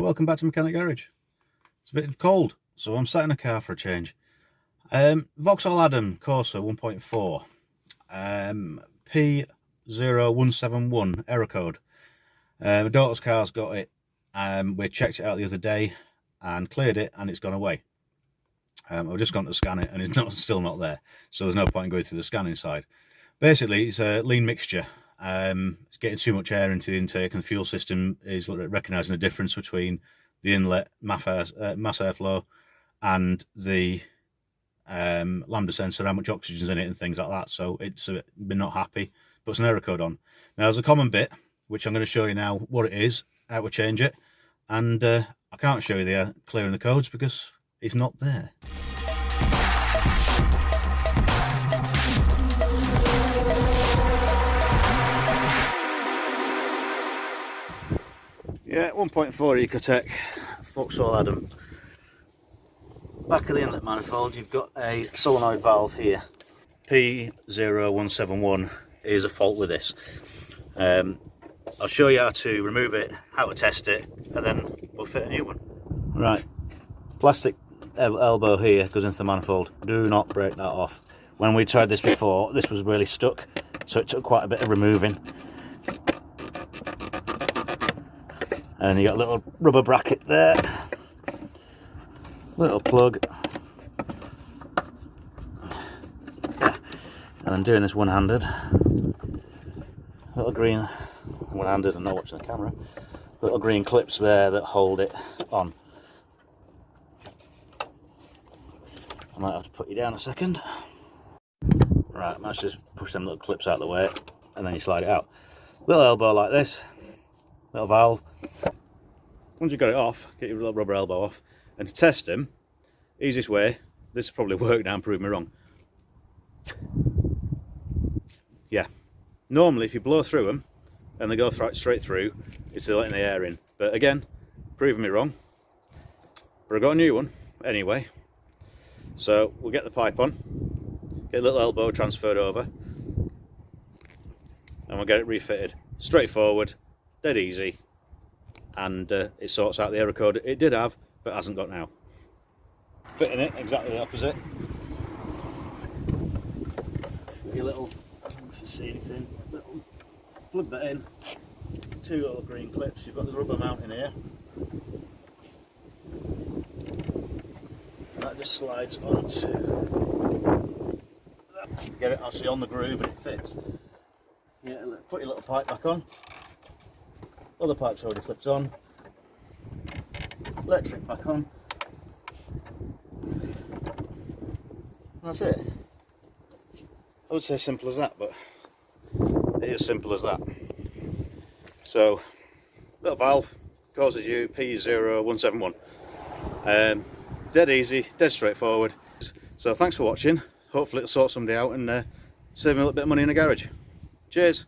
Welcome back to Mechanic Garage. It's a bit cold, so I'm sat in a car for a change. Vauxhall Adam Corsa 1.4, P0171 error code. My daughter's car's got it. We checked it out the other day and cleared it, and it's gone away. I've just gone to scan it, and it's still not there, so there's no point in going through the scanning side. Basically, it's a lean mixture. It's getting too much air into the intake, and the fuel system is recognising the difference between the inlet mass airflow and the lambda sensor, how much oxygen's in it and things like that. So it's been not happy, puts an error code on. Now there's a common bit which I'm going to show you now what it is, how to change it, and I can't show you the clearing the codes because it's not there. Yeah, 1.4 Ecotech, Vauxhall Adam. Back of the inlet manifold, you've got a solenoid valve here. P0171 is a fault with this. I'll show you how to remove it, how to test it, and then we'll fit a new one. Right, plastic elbow here goes into the manifold. Do not break that off. When we tried this before, this was really stuck, so it took quite a bit of removing. And you got a little rubber bracket there, little plug. Yeah. And I'm doing this one-handed. Little green, one-handed, I'm not watching the camera. Little green clips there that hold it on. I might have to put you down a second. Right, I might just push them little clips out of the way, and then you slide it out. Little elbow like this, little valve. Once you've got it off, get your little rubber elbow off, and to test them, easiest way, this will probably work now and prove me wrong. Yeah, normally if you blow through them and they go straight through, it's letting the air in. But again, proving me wrong. But I got a new one anyway. So we'll get the pipe on, get a little elbow transferred over, and we'll get it refitted. Straightforward, dead easy. And it sorts out the error code it did have but hasn't got now. Fitting it exactly the opposite. Your little, if you see anything, little, plug that in. Two little green clips. You've got the rubber mount in here. And that just slides onto that. Get it actually on the groove and it fits. Yeah, put your little pipe back on. Other pipe's already clipped on. Electric back on. That's it. I would say simple as that, but it is simple as that. So, little valve, causes you P0171. Dead easy, dead straightforward. So thanks for watching. Hopefully it'll sort somebody out and save me a little bit of money in the garage. Cheers.